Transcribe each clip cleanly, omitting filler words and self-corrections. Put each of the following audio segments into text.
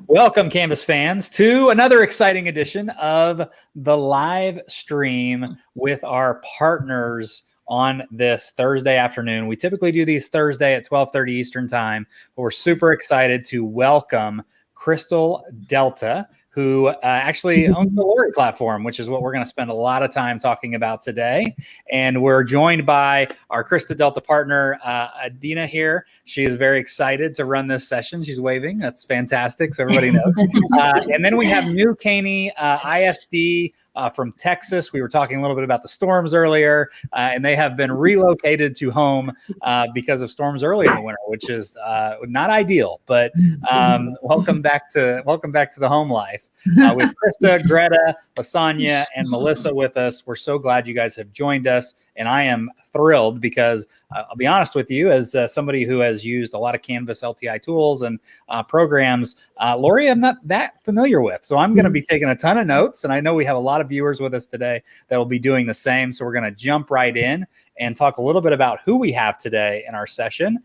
Welcome, Canvas fans, to another exciting edition of the live stream with our partners on this Thursday afternoon. We typically do these Thursday at 12:30 Eastern time, but we're super excited to welcome Crystal Delta, who actually owns the Loree platform, which is what we're going to spend a lot of time talking about today. And we're joined by our Crystal Delta partner, Adina here. She is very excited to run this session. She's waving. That's fantastic, so everybody knows. And then we have new Caney ISD from Texas. We were talking a little bit about the storms earlier, and they have been relocated to home because of storms early in the winter, which is not ideal. But welcome back to the home life. With Krista, Greta, Lasagna, and Melissa with us. We're so glad you guys have joined us, and I am thrilled because I'll be honest with you, as somebody who has used a lot of Canvas LTI tools and programs, Loree, I'm not that familiar with. So I'm going to be taking a ton of notes, and I know we have a lot of viewers with us today that will be doing the same. So we're going to jump right in and talk a little bit about who we have today in our session.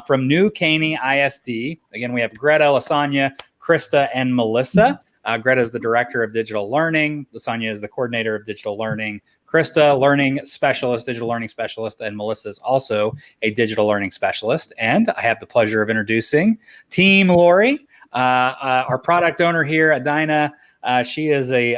From new Caney ISD, again, we have Greta, Lasagna, Krista, and Melissa. Greta is the director of digital learning. Lasagna is the coordinator of digital learning. Krista, learning specialist, digital learning specialist, and Melissa is also a digital learning specialist. And I have the pleasure of introducing Team Loree, our product owner here, Adina. She is the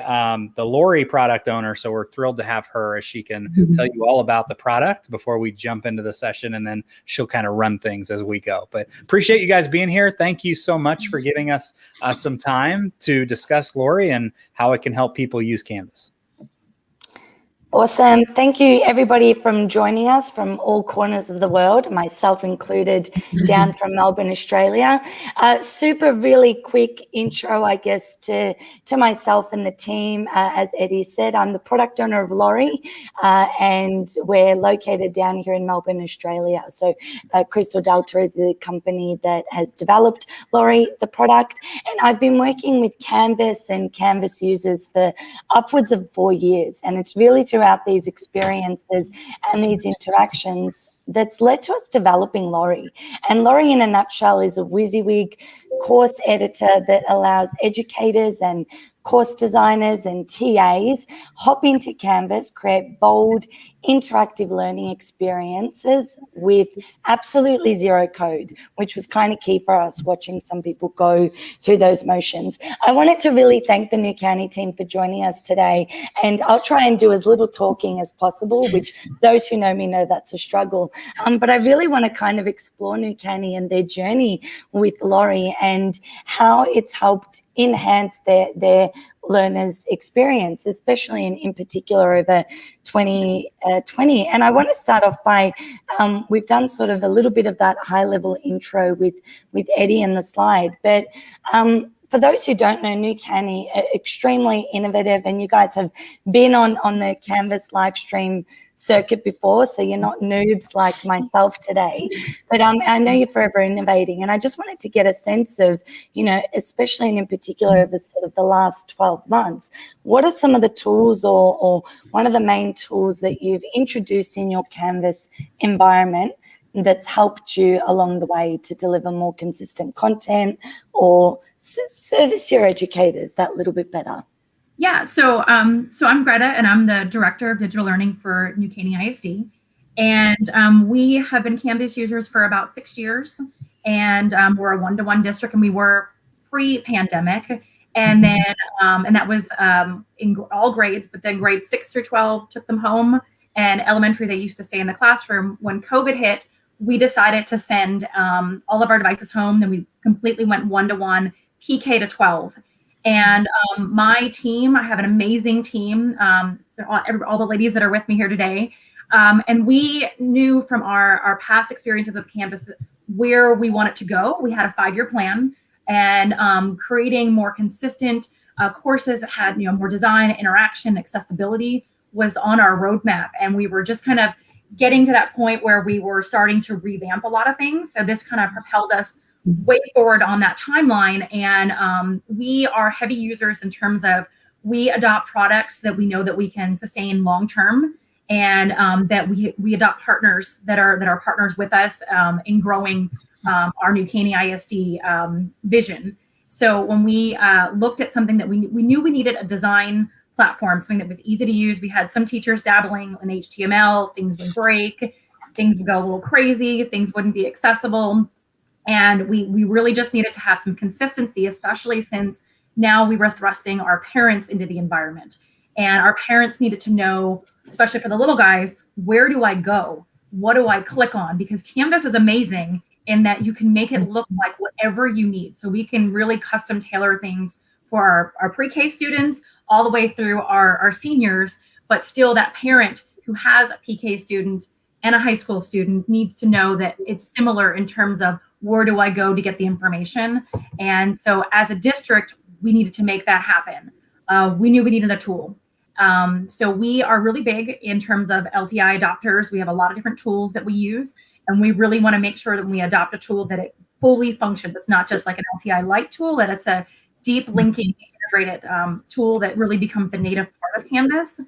Loree product owner, so we're thrilled to have her as she can tell you all about the product before we jump into the session, and then she'll kind of run things as we go. But appreciate you guys being here. Thank you so much for giving us some time to discuss Loree and how it can help people use Canvas. Awesome. Thank you, everybody, from joining us from all corners of the world, myself included, down from Melbourne, Australia. Super really quick intro, I guess, to myself and the team. As Eddie said, I'm the product owner of Loree, and we're located down here in Melbourne, Australia. So Crystal Delta is the company that has developed Loree, the product. And I've been working with Canvas and Canvas users for upwards of 4 years. And it's really throughout these experiences and these interactions that's led to us developing Loree. And Loree, in a nutshell, is a WYSIWYG course editor that allows educators and course designers and TAs hop into Canvas, create bold, interactive learning experiences with absolutely zero code, which was kind of key for us, watching some people go through those motions. I wanted to really thank the new Caney team for joining us today, and I'll try and do as little talking as possible, which those who know me know that's a struggle. But I really want to kind of explore new Caney and their journey with Loree and how it's helped enhance their learners' experience, especially in particular over 2020. And I want to start off by, we've done sort of a little bit of that high-level intro with Eddie in the slide, but for those who don't know, new Caney, extremely innovative, and you guys have been on the Canvas live stream circuit before, so you're not noobs like myself today. But I know you're forever innovating, and I just wanted to get a sense of, especially and in particular over sort of the last 12 months, what are some of the tools or one of the main tools that you've introduced in your Canvas environment that's helped you along the way to deliver more consistent content or service your educators that little bit better? Yeah, so I'm Greta, and I'm the director of digital learning for new Caney ISD. And we have been Canvas users for about 6 years, and we're a one-to-one district, and we were pre-pandemic. And then, and that was in all grades, but then grades 6 through 12 took them home, and elementary, they used to stay in the classroom. When COVID hit, we decided to send all of our devices home. Then we completely went one-to-one PK to 12. And my team, I have an amazing team, all the ladies that are with me here today. And we knew from our past experiences with Canvas where we wanted to go. We had a 5-year plan, and creating more consistent courses that had more design, interaction, accessibility was on our roadmap. And we were just kind of getting to that point where we were starting to revamp a lot of things. So this kind of propelled us way forward on that timeline. And we are heavy users in terms of we adopt products that we know that we can sustain long-term, and that we adopt partners that are partners with us in growing our new Caney ISD vision. So when we looked at something that we knew we needed a design platform, something that was easy to use. We had some teachers dabbling in HTML, things would break, things would go a little crazy, things wouldn't be accessible. And we really just needed to have some consistency, especially since now we were thrusting our parents into the environment. And our parents needed to know, especially for the little guys, where do I go? What do I click on? Because Canvas is amazing in that you can make it look like whatever you need. So we can really custom tailor things for our pre-K students all the way through our seniors, but still that parent who has a PK student and a high school student needs to know that it's similar in terms of where do I go to get the information. And so as a district, we needed to make that happen. We knew we needed a tool. So we are really big in terms of LTI adopters. We have a lot of different tools that we use, and we really want to make sure that when we adopt a tool that it fully functions. It's not just like an LTI light tool, that it's a deep linking integrated tool that really becomes the native part of Canvas.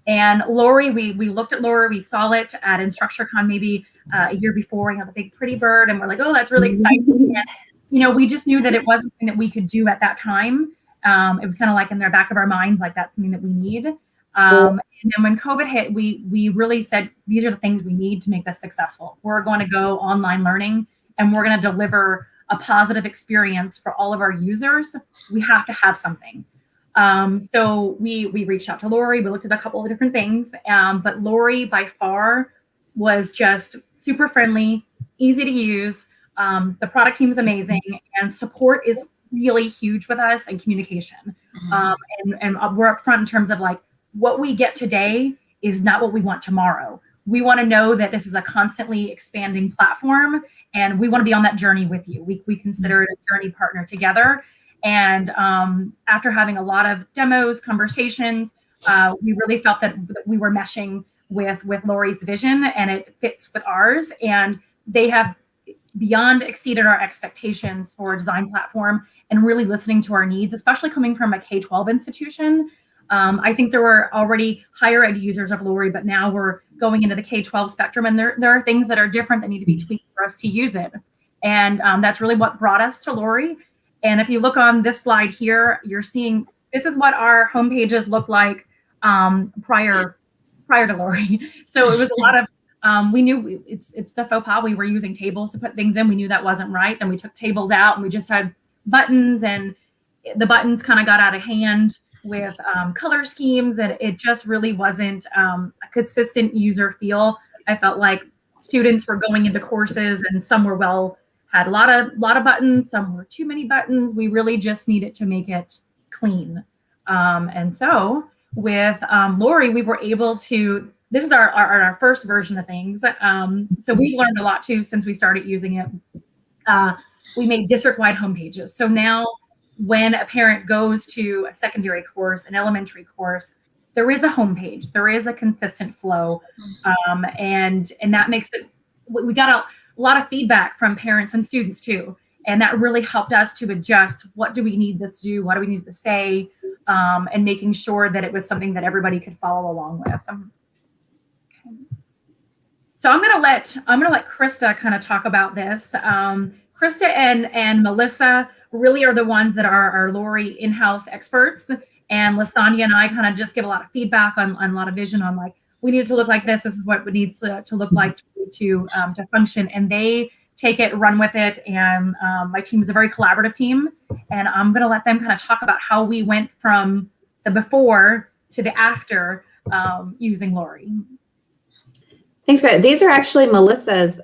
And Loree, we looked at Loree, we saw it at InstructureCon maybe a year before. We had the big pretty bird, and we're like, oh, that's really exciting. And, we just knew that it wasn't something that we could do at that time. It was kind of like in the back of our minds, like that's something that we need. And then when COVID hit, we really said, these are the things we need to make this successful. We're going to go online learning, and we're going to deliver a positive experience for all of our users. We have to have something. So we reached out to Loree. We looked at a couple of different things, but Loree by far was just super friendly, easy to use. The product team is amazing, and support is really huge with us, and communication. And we're upfront in terms of like, what we get today is not what we want tomorrow. We want to know that this is a constantly expanding platform, and we want to be on that journey with you. We consider it a journey partner together. And after having a lot of demos, conversations, we really felt that we were meshing with Loree's vision, and it fits with ours. And they have beyond exceeded our expectations for a design platform, and really listening to our needs, especially coming from a K-12 institution. I think there were already higher ed users of Loree, but now we're going into the K-12 spectrum, and there are things that are different that need to be tweaked for us to use it. And that's really what brought us to Loree. And if you look on this slide here, you're seeing this is what our homepages look like prior to Loree. So it was a lot of, we knew it's the faux pas. We were using tables to put things in. We knew that wasn't right. Then we took tables out, and we just had buttons, and the buttons kind of got out of hand with color schemes, and it just really wasn't a consistent user feel. I felt like students were going into courses, and some were had a lot of buttons, some were too many buttons. We really just needed to make it clean. And so with Loree, we were able to, this is our first version of things. So we learned a lot too since we started using it. We made district-wide homepages. So now when a parent goes to a secondary course, an elementary course, there is a homepage, there is a consistent flow. And that makes it, we got a lot of feedback from parents and students too. And that really helped us to adjust, what do we need this to do? What do we need to say? And making sure that it was something that everybody could follow along with. Okay. So I'm gonna let Krista kind of talk about this. Krista and Melissa really are the ones that are our Loree in-house experts. And Lasagna and I kind of just give a lot of feedback on a lot of vision on like, we need it to look like this. This is what it needs to look like to function. And they take it, run with it. And my team is a very collaborative team. And I'm going to let them kind of talk about how we went from the before to the after using Loree. Thanks, Greg. These are actually Melissa's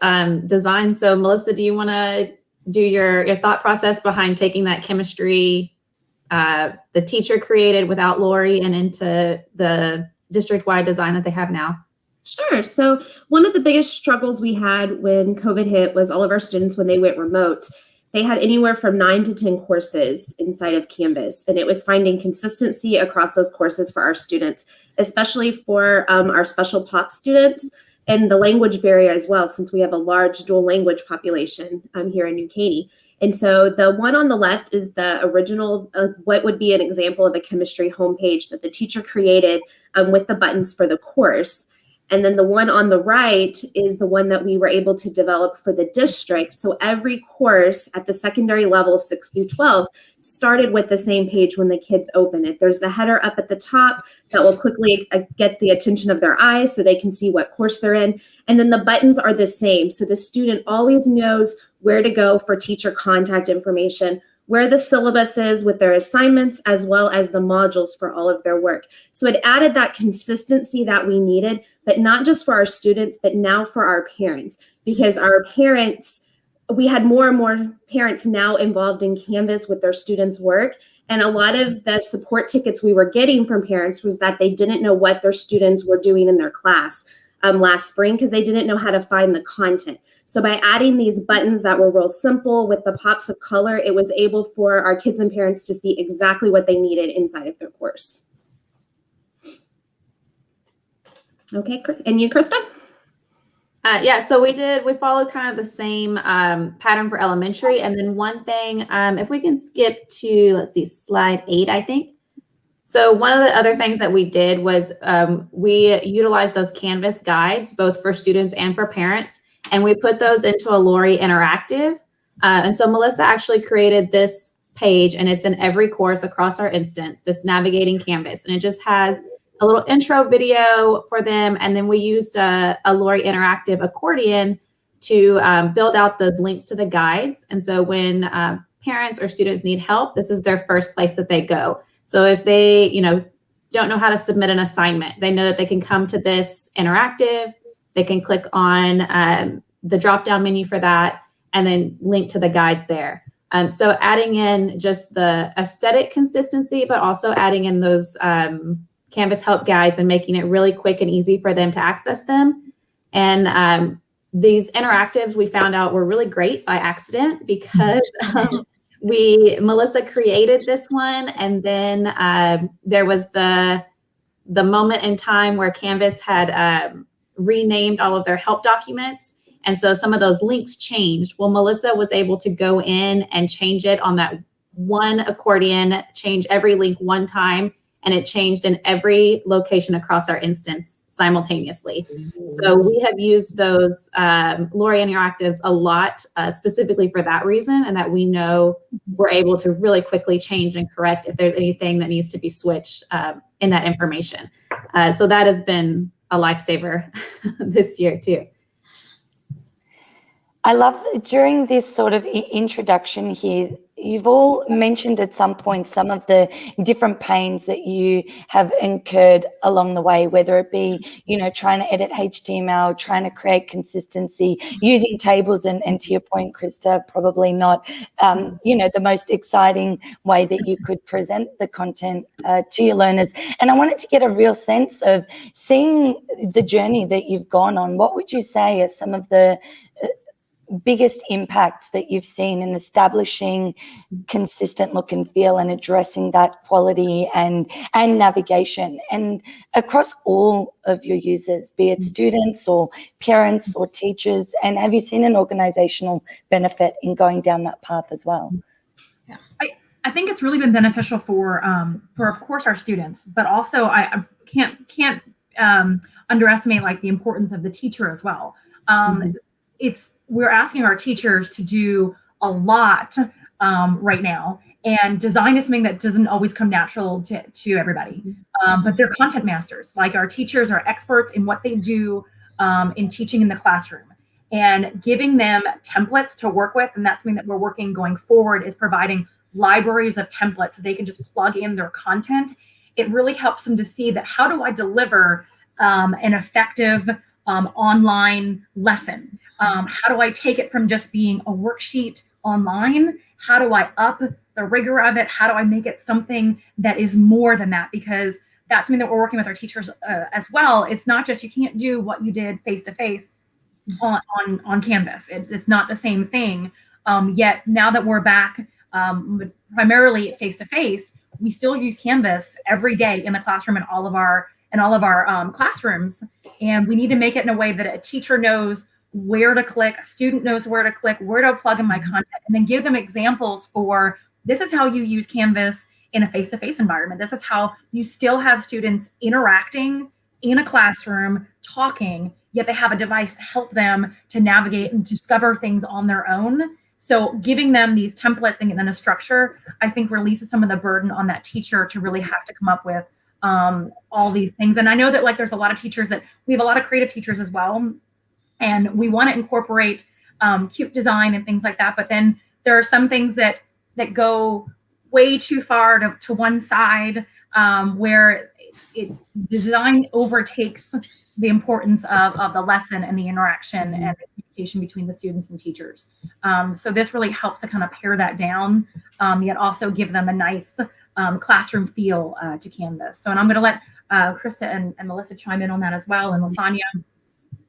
designs. So Melissa, do you want to do your thought process behind taking that chemistry the teacher created without Loree and into the district-wide design that they have now? Sure. So one of the biggest struggles we had when COVID hit was all of our students, when they went remote, they had anywhere from 9 to 10 courses inside of Canvas. And it was finding consistency across those courses for our students, especially for our special pop students, and the language barrier as well, since we have a large dual language population here in New Caney. And so the one on the left is the original, what would be an example of a chemistry homepage that the teacher created with the buttons for the course. And then the one on the right is the one that we were able to develop for the district. So every course at the secondary level, 6 through 12, started with the same page when the kids open it. There's the header up at the top that will quickly get the attention of their eyes so they can see what course they're in. And then the buttons are the same. So the student always knows where to go for teacher contact information, where the syllabus is with their assignments, as well as the modules for all of their work. So it added that consistency that we needed, but not just for our students, but now for our parents, because our parents, we had more and more parents now involved in Canvas with their students' work. And a lot of the support tickets we were getting from parents was that they didn't know what their students were doing in their class last spring because they didn't know how to find the content. So by adding these buttons that were real simple with the pops of color, it was able for our kids and parents to see exactly what they needed inside of their course. Okay, and you, Krista? Yeah, so we followed kind of the same pattern for elementary. And then one thing, if we can skip to, let's see, slide 8, I think. So one of the other things that we did was we utilized those Canvas guides, both for students and for parents, and we put those into a Loree interactive. And so Melissa actually created this page, and it's in every course across our instance, this navigating Canvas. And it just has a little intro video for them. And then we used a Loree interactive accordion to build out those links to the guides. And so when parents or students need help, this is their first place that they go. So if they, don't know how to submit an assignment, they know that they can come to this interactive, they can click on the drop-down menu for that, and then link to the guides there. So adding in just the aesthetic consistency, but also adding in those Canvas help guides and making it really quick and easy for them to access them. And these interactives we found out were really great by accident because Melissa created this one, and then there was the moment in time where Canvas had renamed all of their help documents, and so some of those links changed. Well, Melissa was able to go in and change it on that one accordion, change every link one time, and it changed in every location across our instance simultaneously. So we have used those Loree interactives a lot, specifically for that reason, and that we know we're able to really quickly change and correct if there's anything that needs to be switched in that information. So that has been a lifesaver this year too. I love during this sort of introduction here, you've all mentioned at some point some of the different pains that you have incurred along the way, whether it be, trying to edit HTML, trying to create consistency, using tables, and to your point, Krista, probably not, the most exciting way that you could present the content to your learners. And I wanted to get a real sense of seeing the journey that you've gone on. What would you say are some of the biggest impacts that you've seen in establishing consistent look and feel and addressing that quality and navigation and across all of your users, be it students or parents or teachers? And have you seen an organizational benefit in going down that path as well? Yeah, I think it's really been beneficial for of course our students, but also I can't underestimate like the importance of the teacher as well. We're asking our teachers to do a lot right now, and design is something that doesn't always come natural to everybody. But they're content masters. Like, our teachers are experts in what they do in teaching in the classroom, and giving them templates to work with. And that's something that we're working going forward, is providing libraries of templates so they can just plug in their content. It really helps them to see that, how do I deliver an effective online lesson? How do I take it from just being a worksheet online? How do I up the rigor of it? How do I make it something that is more than that? Because that's something that we're working with our teachers as well. It's not just, you can't do what you did face-to-face on Canvas. It's not the same thing. Yet now that we're back primarily face-to-face, we still use Canvas every day in the classroom in all of our classrooms. And we need to make it in a way that a teacher knows where to click, a student knows where to click, where to plug in my content, and then give them examples for, this is how you use Canvas in a face-to-face environment. This is how you still have students interacting in a classroom talking, yet they have a device to help them to navigate and discover things on their own. So giving them these templates and then a structure, I think releases some of the burden on that teacher to really have to come up with all these things. And I know that like there's a lot of teachers that we have a lot of creative teachers as well, and we want to incorporate cute design and things like that. But then there are some things that go way too far to one side, where the design overtakes the importance of the lesson and the interaction and the communication between the students and teachers. So this really helps to kind of pare that down, yet also give them a nice classroom feel to Canvas. So, and I'm going to let Krista and Melissa chime in on that as well, and Lasagna.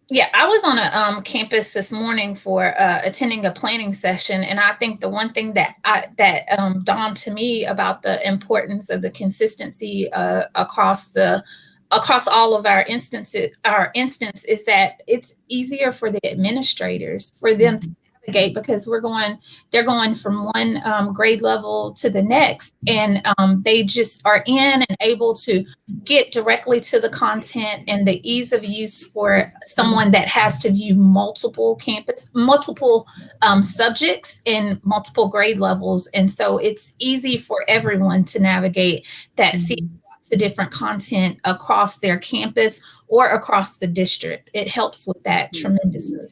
Yeah, I was on a campus this morning for attending a planning session, and I think the one thing that dawned to me about the importance of the consistency across all of our instance is that it's easier for the administrators for them to navigate, because they're going from one grade level to the next, and they just are in and able to get directly to the content, and the ease of use for someone that has to view multiple subjects and multiple grade levels. And so it's easy for everyone to navigate that, see lots of different content across their campus or across the district. It helps with that tremendously.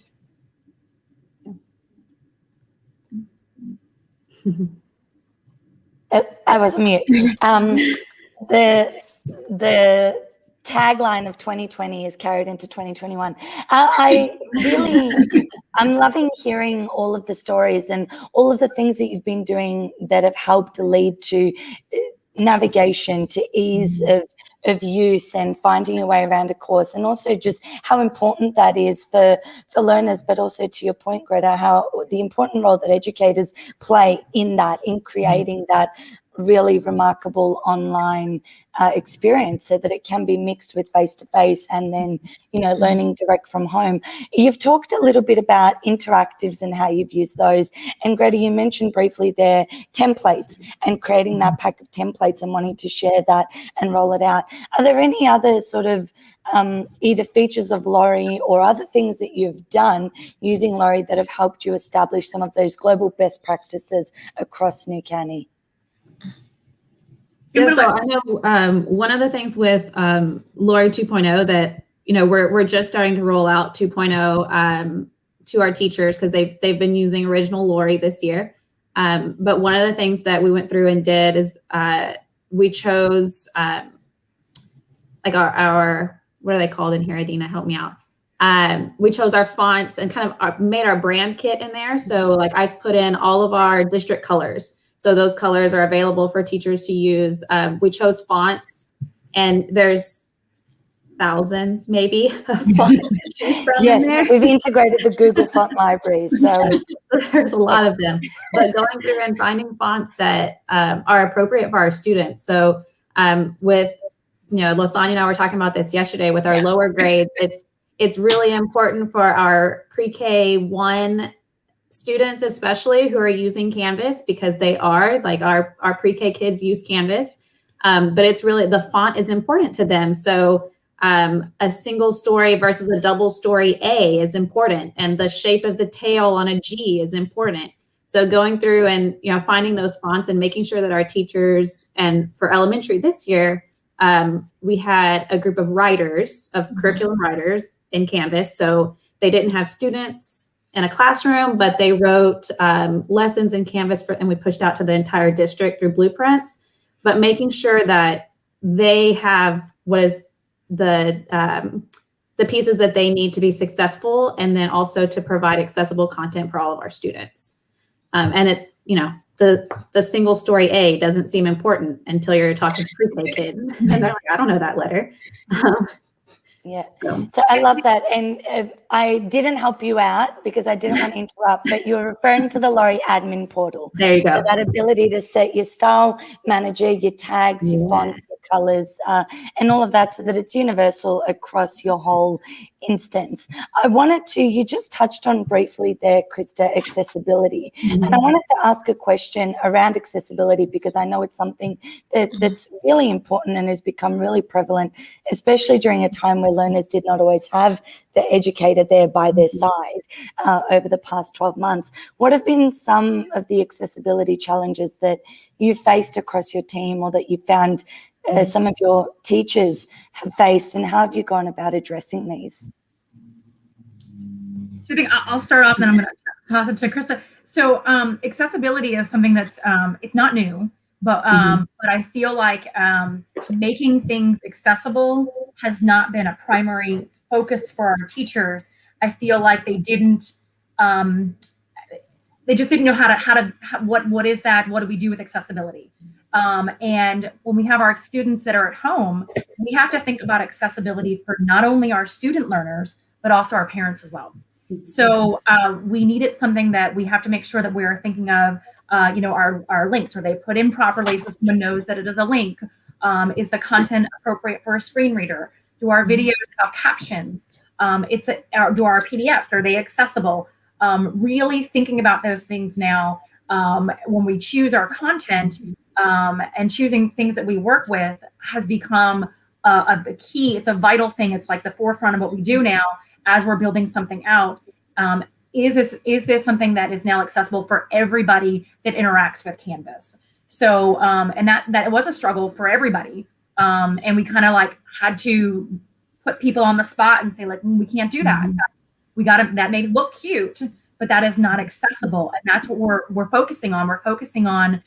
I was mute. The tagline of 2020 is carried into 2021. I'm loving hearing all of the stories and all of the things that you've been doing that have helped to lead to navigation, to ease of use and finding your way around a course, and also just how important that is for learners, but also to your point, Greta, how the important role that educators play in creating that really remarkable online experience, so that it can be mixed with face-to-face and then, learning direct from home. You've talked a little bit about interactives and how you've used those. And Greta, you mentioned briefly there templates and creating that pack of templates and wanting to share that and roll it out. Are there any other sort of either features of Loree or other things that you've done using Loree that have helped you establish some of those global best practices across New Caney? Yeah, so I know one of the things with Loree 2.0 that we're just starting to roll out 2.0 to our teachers, because they've been using original Loree this year. But one of the things that we went through and did is we chose like our what are they called in here? Adina, help me out. We chose our fonts and kind of made our brand kit in there. So like I put in all of our district colors. So those colors are available for teachers to use. We chose fonts, and there's thousands maybe of fonts to choose from. Yes, we've integrated the Google font library, so there's a lot of them. But going through and finding fonts that are appropriate for our students. So with Lasagna and I were talking about this yesterday with our lower grades. It's really important for our pre-K 1 students, especially who are using Canvas, because they are like our pre-K kids use Canvas, but it's really, the font is important to them. So a single story versus a double story A is important, and the shape of the tail on a G is important. So going through and finding those fonts and making sure that our teachers, and for elementary this year, we had a group of writers, of curriculum writers in Canvas. So they didn't have students in a classroom, but they wrote lessons in Canvas and we pushed out to the entire district through blueprints, but making sure that they have what is the pieces that they need to be successful, and then also to provide accessible content for all of our students. And it's, the single story A doesn't seem important until you're talking to pre-K kids and they're like, I don't know that letter. Yeah, so I love that. And I didn't help you out because I didn't want to interrupt, but you're referring to the Loree admin portal. There you go. So that ability to set your style manager, your tags, your fonts, your colors, and all of that, so that it's universal across your whole instance. I wanted to, you just touched on briefly there, Krista, accessibility. And I wanted to ask a question around accessibility, because I know it's something that's really important and has become really prevalent, especially during a time where learners did not always have the educator there by their side over the past 12 months. What have been some of the accessibility challenges that you faced across your team, or that you found some of your teachers have faced, and how have you gone about addressing these? So I think I'll start off, and then I'm going to toss it to Krista. So accessibility is something that's it's not new, but I feel like making things accessible has not been a primary focus for our teachers. I feel like they didn't. They just didn't know what is that? What do we do with accessibility? And when we have our students that are at home, we have to think about accessibility for not only our student learners, but also our parents as well. So we needed something that we have to make sure that we're thinking of, our links. Are they put in properly so someone knows that it is a link? Is the content appropriate for a screen reader? Do our videos have captions? Do our PDFs, are they accessible? Really thinking about those things now when we choose our content, and choosing things that we work with has become a key. It's a vital thing. It's like the forefront of what we do now as we're building something out. Is this something that is now accessible for everybody that interacts with Canvas? So, and that was a struggle for everybody. And we kind of like had to put people on the spot and say, like, we can't do that. That may look cute, but that is not accessible. And that's what we're focusing on. We're focusing on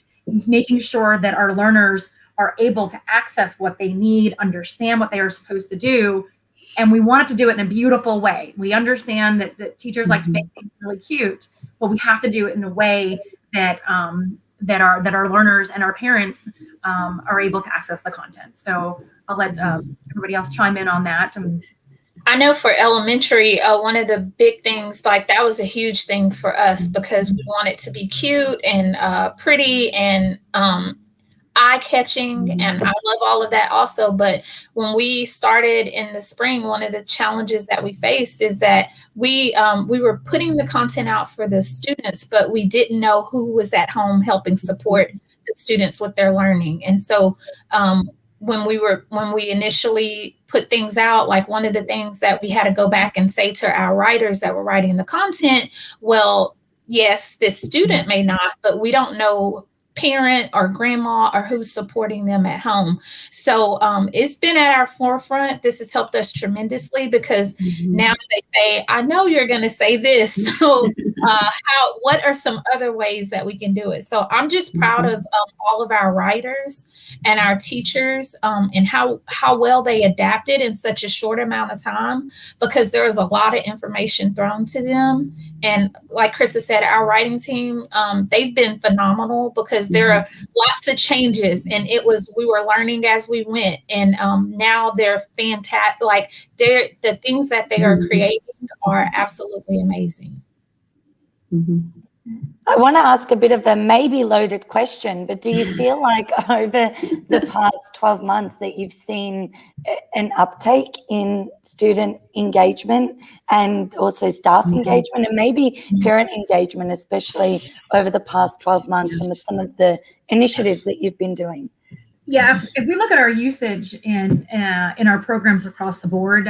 making sure that our learners are able to access what they need, understand what they are supposed to do. And we want to do it in a beautiful way. We understand that teachers like to make things really cute, but we have to do it in a way that our learners and our parents are able to access the content. So I'll let everybody else chime in on that. I know for elementary, one of the big things, like that was a huge thing for us, because we want it to be cute and pretty and eye-catching, and I love all of that also. But when we started in the spring, one of the challenges that we faced is that we were putting the content out for the students, but we didn't know who was at home helping support the students with their learning. And so when we initially put things out, like one of the things that we had to go back and say to our writers that were writing the content, well, yes, this student may not, but we don't know parent or grandma or who's supporting them at home. So it's been at our forefront. This has helped us tremendously, because now they say, I know you're going to say this. So what are some other ways that we can do it? So I'm just proud of all of our writers and our teachers and how well they adapted in such a short amount of time, because there was a lot of information thrown to them. And like Krista said, our writing team, they've been phenomenal, because there are lots of changes, and we were learning as we went. And now they're fantastic. Like the things that they are creating are absolutely amazing. I want to ask a bit of a maybe loaded question, but do you feel like over the past 12 months that you've seen an uptake in student engagement and also staff engagement and maybe parent engagement, especially over the past 12 months, and with some of the initiatives that you've been doing? Yeah, if we look at our usage in our programs across the board,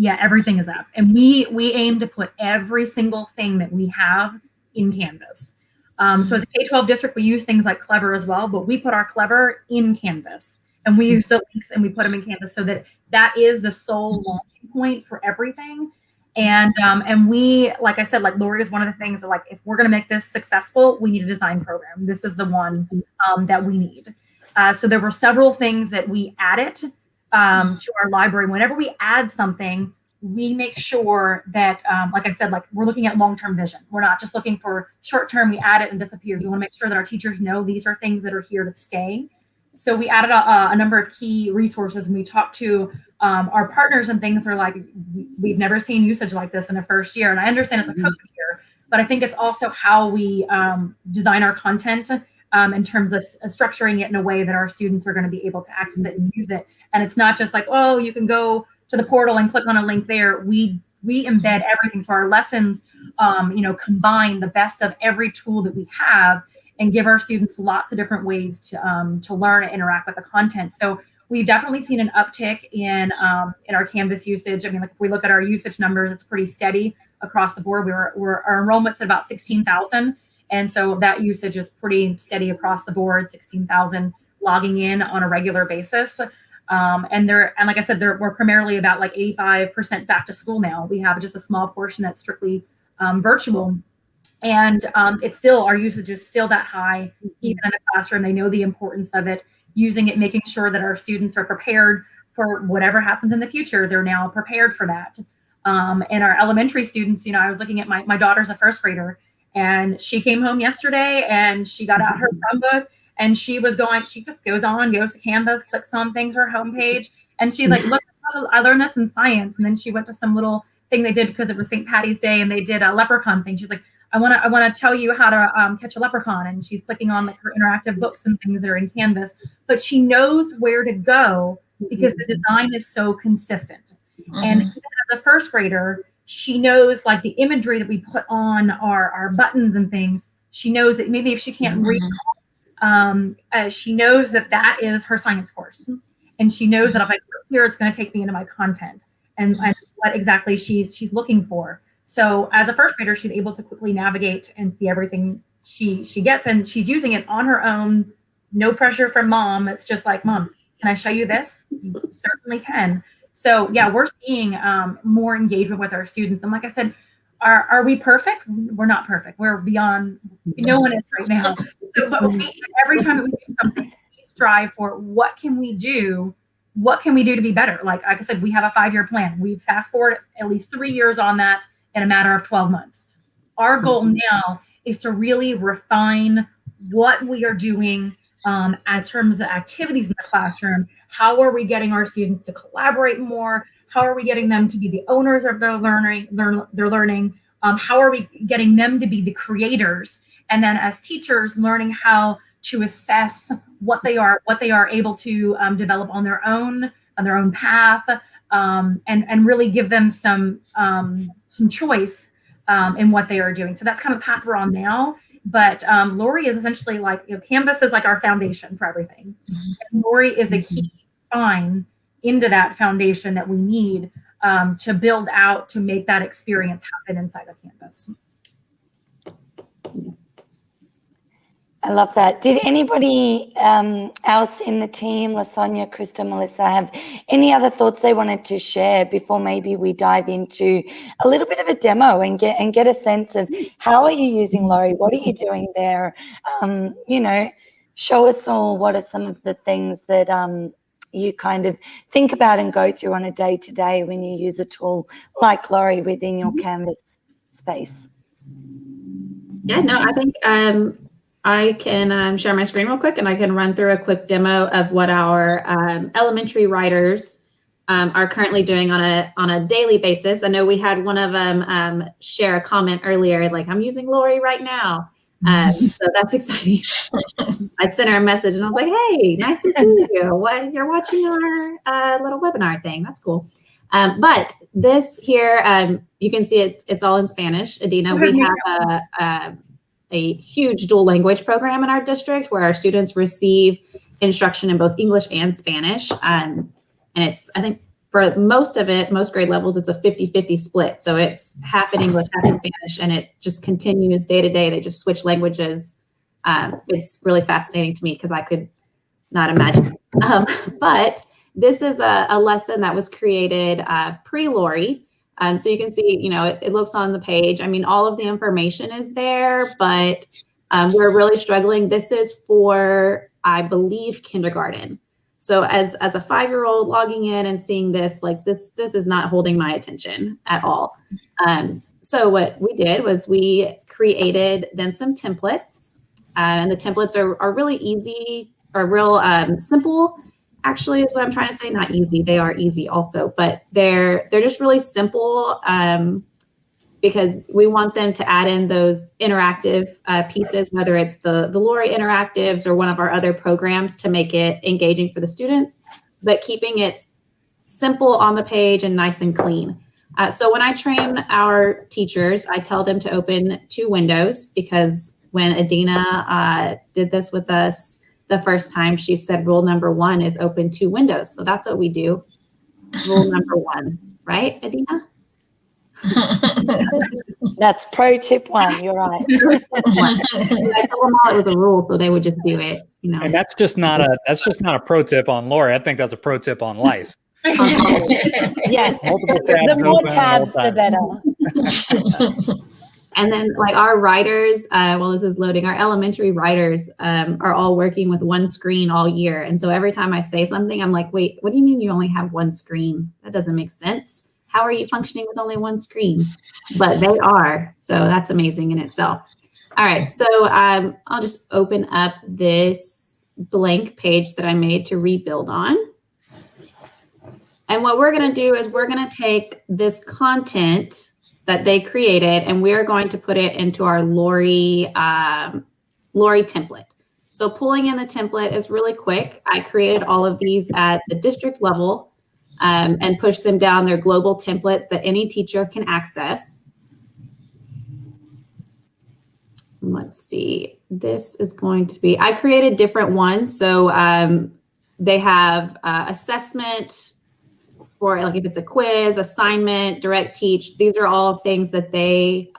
everything is up. And we aim to put every single thing that we have in Canvas. So as a K-12 district, we use things like Clever as well, but we put our Clever in Canvas, and we use the links and we put them in Canvas, so that is the sole launching point for everything. And we, like I said, like Loree is one of the things that, like, if we're going to make this successful, we need a design program. This is the one that we need. So there were several things that we added to our library. Whenever we add something, we make sure that, like I said, like we're looking at long-term vision. We're not just looking for short-term, we add it and disappears. We want to make sure that our teachers know these are things that are here to stay. So we added a number of key resources, and we talked to our partners, and things are like, we've never seen usage like this in the first year. And I understand it's a COVID year, but I think it's also how we design our content in terms of structuring it in a way that our students are going to be able to access it and use it. And it's not just like, oh, you can go to the portal and click on a link there. We embed everything. So our lessons, combine the best of every tool that we have and give our students lots of different ways to learn and interact with the content. So we've definitely seen an uptick in our Canvas usage. I mean, like if we look at our usage numbers, it's pretty steady across the board. Our enrollment's at about 16,000. And so that usage is pretty steady across the board, 16,000 logging in on a regular basis. And like I said, we're primarily about like 85% back to school now. We have just a small portion that's strictly virtual. And it's still, our usage is still that high, even in the classroom. They know the importance of it, using it, making sure that our students are prepared for whatever happens in the future. They're now prepared for that. And our elementary students, I was looking at my daughter's a first grader, and she came home yesterday and she got out her Chromebook and she just goes to Canvas, clicks on things, her homepage. And she's like, look, I learned this in science. And then she went to some little thing they did because it was St. Patty's Day and they did a leprechaun thing. She's like, I want to tell you how to catch a leprechaun. And she's clicking on like her interactive books and things that are in Canvas, but she knows where to go because the design is so consistent. And even as a first grader, she knows like the imagery that we put on our buttons and things. She knows that maybe if she can't read, she knows that is her science course. And she knows that if I click here, it's going to take me into my content and what exactly she's looking for. So as a first grader, she's able to quickly navigate and see everything she gets, and she's using it on her own. No pressure from mom. It's just like, Mom, can I show you this? You certainly can. So yeah, we're seeing more engagement with our students. And like I said, are we perfect? We're not perfect. We're beyond, no one is right now. So, but every time we do something, we strive for what can we do? What can we do to be better? Like I said, we have a 5-year plan. We fast forward at least 3 years on that in a matter of 12 months. Our goal now is to really refine what we are doing as terms of activities in the classroom. How are we getting our students to collaborate more? How are we getting them to be the owners of their learning? How are we getting them to be the creators? And then as teachers, learning how to assess what they are able to develop on their own path, and really give them some choice in what they are doing. So that's kind of the path we're on now. But Loree is essentially like, Canvas is like our foundation for everything. And Loree is a key spine into that foundation that we need to build out, to make that experience happen inside of Canvas. I love that. Did anybody else in the team, LaSonia, Krista, Melissa, have any other thoughts they wanted to share before maybe we dive into a little bit of a demo and get a sense of how are you using Loree? What are you doing there? Show us all what are some of the things that you kind of think about and go through on a day-to-day when you use a tool like Loree within your Canvas space. Yeah, no, I think I can share my screen real quick and I can run through a quick demo of what our elementary writers are currently doing on a daily basis. I know we had one of them share a comment earlier, like, I'm using Loree right now. So that's exciting. I sent her a message and I was like, hey, nice to see you. You're watching our little webinar thing. That's cool. But this here, you can see it's all in Spanish. Adina, we have a huge dual language program in our district where our students receive instruction in both English and Spanish. And it's, I think for most grade levels, it's a 50-50 split. So it's half in English, half in Spanish, and it just continues day to day. They just switch languages. It's really fascinating to me because I could not imagine. But this is a lesson that was created pre-Loree. So you can see, it looks on the page. I mean, all of the information is there, but we're really struggling. This is for, I believe, kindergarten. So as a 5-year-old logging in and seeing this, like this is not holding my attention at all. So what we did was we created them some templates, and the templates are really easy, or real simple. Actually, is what I'm trying to say. Not easy. They are easy also, but they're just really simple because we want them to add in those interactive pieces, whether it's the Loree interactives or one of our other programs to make it engaging for the students, but keeping it simple on the page and nice and clean. So when I train our teachers, I tell them to open 2 windows, because when Adina did this with us the first time, she said rule number 1 is open 2 windows. So that's what we do. Rule number 1, right, Adina? That's pro tip 1. You're right. I told them all it was a rule, so they would just do it. You know, And that's just not a pro tip on Loree. I think that's a pro tip on life. Yeah. Multiple tabs. The more open at all tabs, the times. better. and then like our writers, while this is loading, our elementary writers are all working with 1 screen all year. And so every time I say something, I'm like, wait, what do you mean you only have 1 screen? That doesn't make sense. How are you functioning with only 1 screen? But they are. So that's amazing in itself. All right. So I'll just open up this blank page that I made to rebuild on. And what we're going to do is we're going to take this content that they created and we're going to put it into our Loree template. So pulling in the template is really quick. I created all of these at the district level and pushed them down. They're global templates that any teacher can access. Let's see. This is going to be, I created different ones. So they have assessment, for like if it's a quiz, assignment, direct teach, these are all things that they,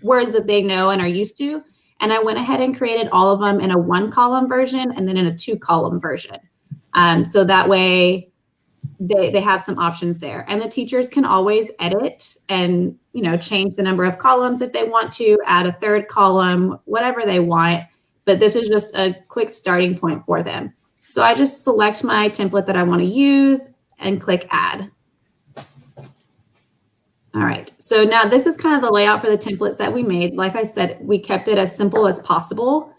words that they know and are used to. And I went ahead and created all of them in a 1-column version and then in a 2-column version. So that way they have some options there. And the teachers can always edit and, you know, change the number of columns if they want to, add a 3rd column, whatever they want. But this is just a quick starting point for them. So I just select my template that I want to use and click add. All right, so now this is kind of the layout for the templates that we made. Like I said, we kept it as simple as possible.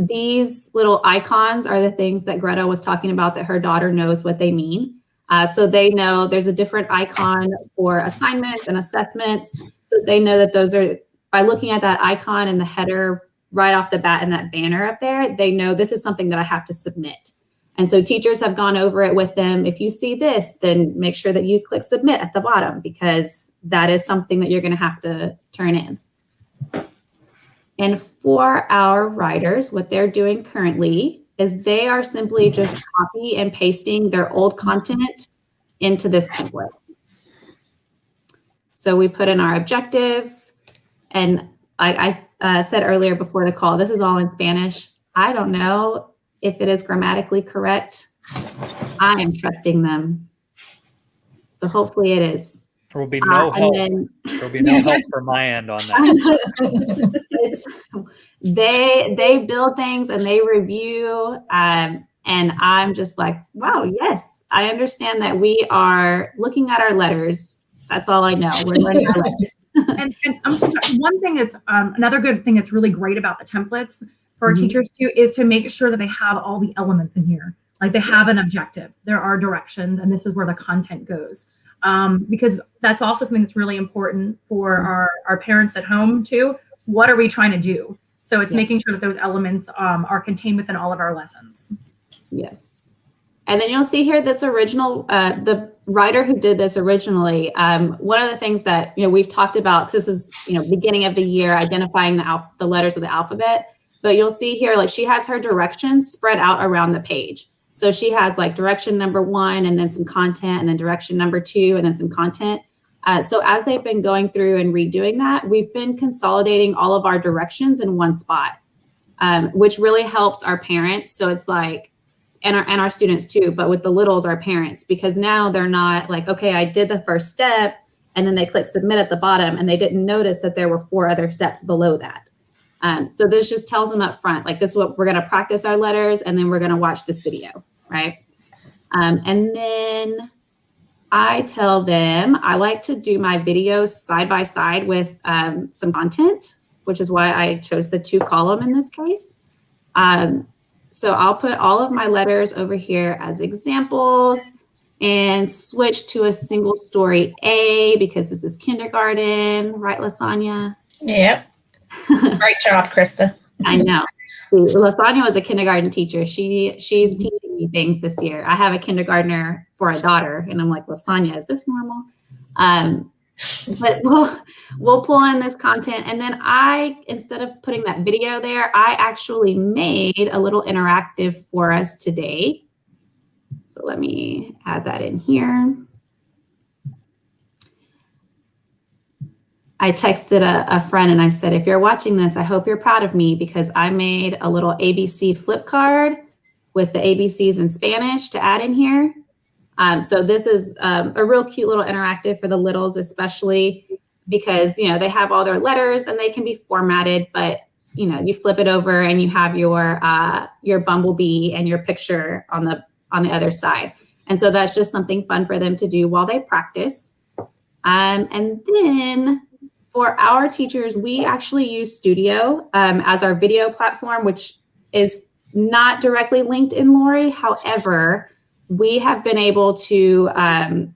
These little icons are the things that Greta was talking about that her daughter knows what they mean. So they know there's a different icon for assignments and assessments. So they know that those are, by looking at that icon in the header right off the bat in that banner up there, they know this is something that I have to submit. And so teachers have gone over it with them. If you see this, then make sure that you click submit at the bottom, because that is something that you're going to have to turn in. And for our writers, what they're doing currently is they are simply just copy and pasting their old content into this template. So we put in our objectives, and I said earlier before the call, this is all in Spanish. I don't know if it is grammatically correct. I am trusting them. So hopefully it is. There will be no help. There will be no help from my end on that. They build things and they review. And I'm just like, wow, yes, I understand that we are looking at our letters. That's all I know. We're learning our letters. and I'm so sorry. One thing that's another good thing that's really great about the templates for our teachers too is to make sure that they have all the elements in here. Like they have an objective, there are directions, and this is where the content goes. Because that's also something that's really important for our parents at home too. What are we trying to do? So it's making sure that those elements are contained within all of our lessons. Yes. And then you'll see here this original, the writer who did this originally, one of the things that, you know, we've talked about, because this is, you know, beginning of the year, identifying the letters of the alphabet. But you'll see here, like she has her directions spread out around the page. So she has like direction number 1 and then some content, and then direction number 2 and then some content. So as they've been going through and redoing that, we've been consolidating all of our directions in one spot, which really helps our parents. So it's like, and our students too, but with the littles, our parents, because now they're not like, okay, I did the first step and then they click submit at the bottom and they didn't notice that there were 4 other steps below that. So this just tells them up front, like this is what we're going to practice our letters, and then we're going to watch this video, right? And then I tell them I like to do my videos side by side with some content, which is why I chose the 2-column in this case. So I'll put all of my letters over here as examples. and switch to a single story A because this is kindergarten, right, Lasagna? Yep. Great job, Krista. I know. Lasagna was a kindergarten teacher. She's teaching me things this year. I have a kindergartner for a daughter, and I'm like, Lasagna, is this normal? But we'll pull in this content, and then instead of putting that video there, I actually made a little interactive for us today. So let me add that in here. I texted a friend and I said, if you're watching this, I hope you're proud of me because I made a little ABC flip card with the ABCs in Spanish to add in here. So this is a real cute little interactive for the littles, especially because, they have all their letters and they can be formatted, but, you flip it over and you have your bumblebee and your picture on the other side. And so that's just something fun for them to do while they practice. And then for our teachers, we actually use Studio as our video platform, which is not directly linked in Loree. However, we have been able to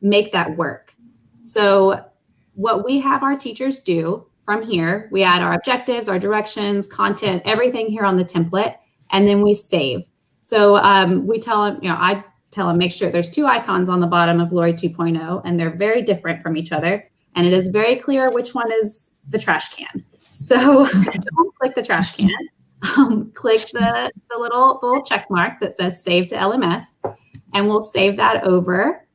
make that work. So what we have our teachers do from here, we add our objectives, our directions, content, everything here on the template, and then we save. So we tell them, I tell them, make sure there's 2 icons on the bottom of Loree 2.0, and they're very different from each other. And it is very clear which one is the trash can. So don't click the trash can. Click the little check mark that says save to LMS, and we'll save that over.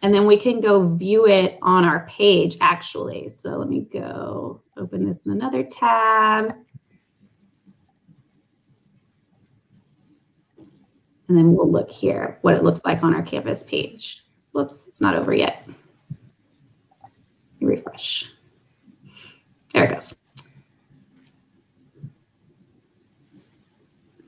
And then we can go view it on our page, actually. So let me go open this in another tab. And then we'll look here, what it looks like on our campus page. Whoops, it's not over yet. Refresh. There it goes.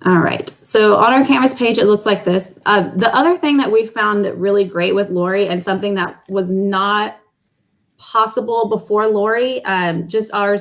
All right, so on our Canvas page, it looks like this. The other thing that we found really great with Loree, and something that was not possible before Loree, just our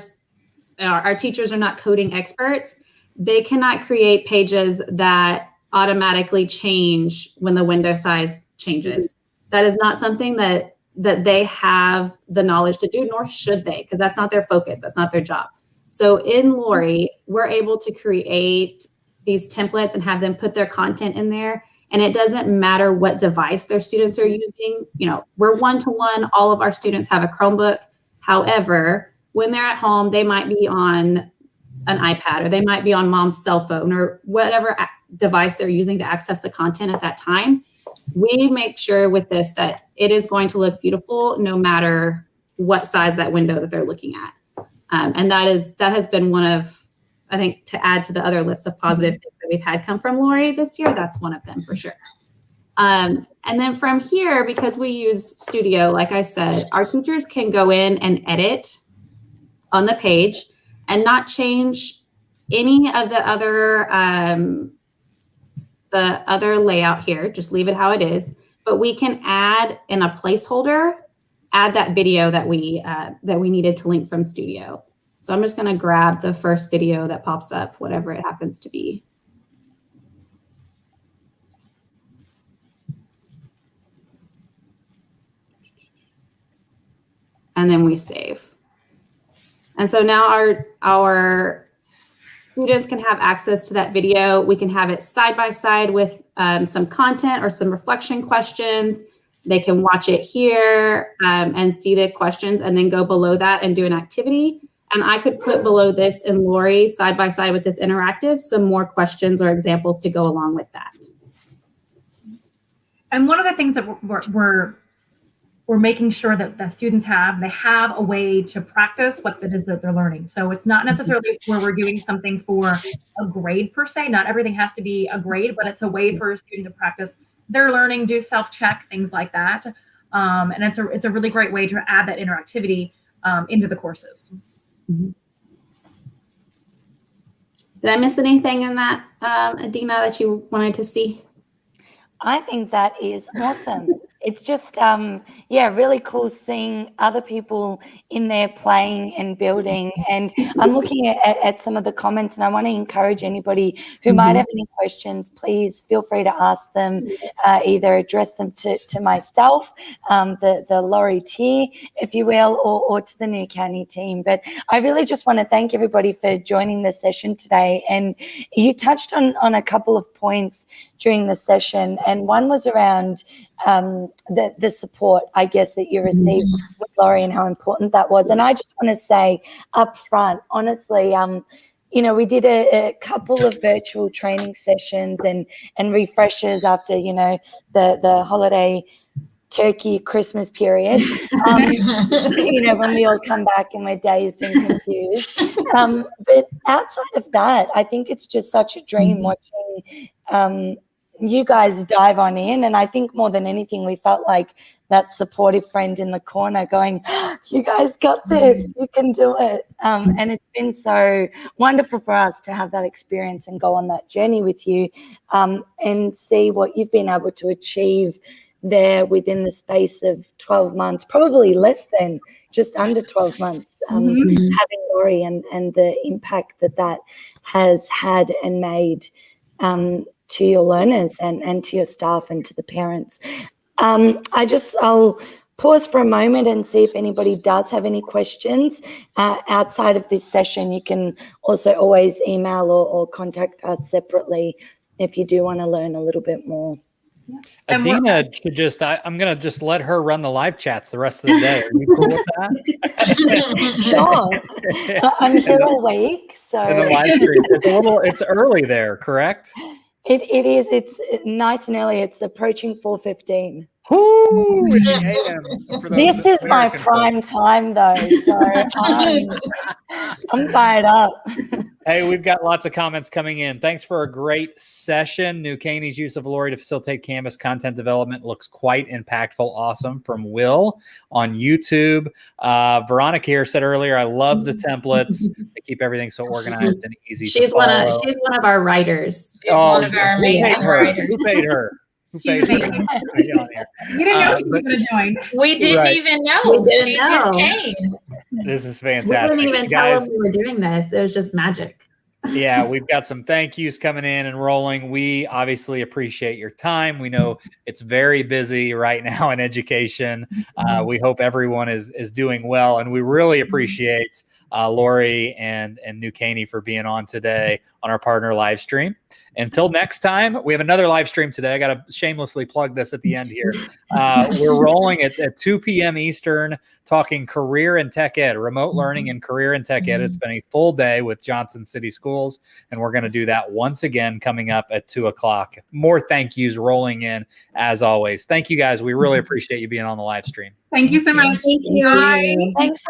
teachers are not coding experts. They cannot create pages that automatically change when the window size changes. That is not something that they have the knowledge to do, nor should they, because that's not their focus. That's not their job. So in Loree, we're able to create these templates and have them put their content in there. And it doesn't matter what device their students are using. We're one-to-one. All of our students have a Chromebook. However, when they're at home, they might be on an iPad, or they might be on mom's cell phone, or whatever device they're using to access the content at that time. We make sure with this that it is going to look beautiful no matter what size that window that they're looking at. And that has been one of, I think, to add to the other list of positive things that we've had come from Loree this year, that's one of them for sure. And then from here, because we use Studio, like I said, our teachers can go in and edit on the page and not change any of the other layout here, just leave it how it is. But we can add in a placeholder, add that video that we needed to link from Studio. So I'm just going to grab the first video that pops up, whatever it happens to be. And then we save. And so now our students can have access to that video. We can have it side by side with some content or some reflection questions. They can watch it here and see the questions, and then go below that and do an activity. And I could put below this in Loree side by side with this interactive some more questions or examples to go along with that. And one of the things that we're making sure that the students have a way to practice what it is that they're learning. So it's not necessarily where we're doing something for a grade per se. Not everything has to be a grade, but it's a way for a student to practice their learning, do self-check, things like that. And it's a really great way to add that interactivity into the courses. Mm-hmm. Did I miss anything in that, Adina, that you wanted to see? I think that is awesome. it's just really cool seeing other people in there playing and building. And I'm looking at some of the comments, and I want to encourage anybody who might have any questions, please feel free to ask them, either address them to myself, the Loree tier, if you will, or to the New Caney team. But I really just want to thank everybody for joining the session today. And you touched on a couple of points during the session, and one was around the support, I guess, that you received with Loree and how important that was. And I just want to say up front, honestly, we did a couple of virtual training sessions and refreshers after, the holiday turkey Christmas period, when we all come back and we're dazed and confused. But outside of that, I think it's just such a dream watching you guys dive on in. And I think more than anything, we felt like that supportive friend in the corner going, you guys got this, you can do it. And it's been so wonderful for us to have that experience and go on that journey with you, and see what you've been able to achieve there within the space of 12 months, probably less than, just under 12 months, having Loree and the impact that has had and made to your learners and to your staff and to the parents. I'll pause for a moment and see if anybody does have any questions. Outside of this session, you can also always email or contact us separately if you do want to learn a little bit more. Adina should I'm going to just let her run the live chats the rest of the day. Are you cool with that? Sure. I'm here all week. So in the live stream. It's early there, correct? It is. It's nice and early. It's approaching 4:15. This is my prime time, though, so I'm fired up. Hey, we've got lots of comments coming in. Thanks for a great session. New Caney's use of Loree to facilitate Canvas content development looks quite impactful. Awesome. From Will on YouTube. Veronica here said earlier, I love the templates. They keep everything so organized and easy to follow. She's one of our writers. She's one of our amazing writers. Who paid her? She's amazing. You didn't know she was going to join. We didn't even know. She just came. This is fantastic. We didn't even tell them we were doing this. It was just magic. Yeah, we've got some thank yous coming in and rolling. We obviously appreciate your time. We know it's very busy right now in education. We hope everyone is doing well, and we really appreciate Loree and New Caney for being on today on our partner live stream. Until next time, we have another live stream today. I got to shamelessly plug this at the end here. We're rolling at 2 p.m. Eastern, talking career and tech ed, remote learning and career and tech ed. It's been a full day with Johnson City Schools, and we're going to do that once again coming up at 2 o'clock. More thank yous rolling in as always. Thank you guys. We really appreciate you being on the live stream. Thank you so much. Thank you. Bye. Thanks.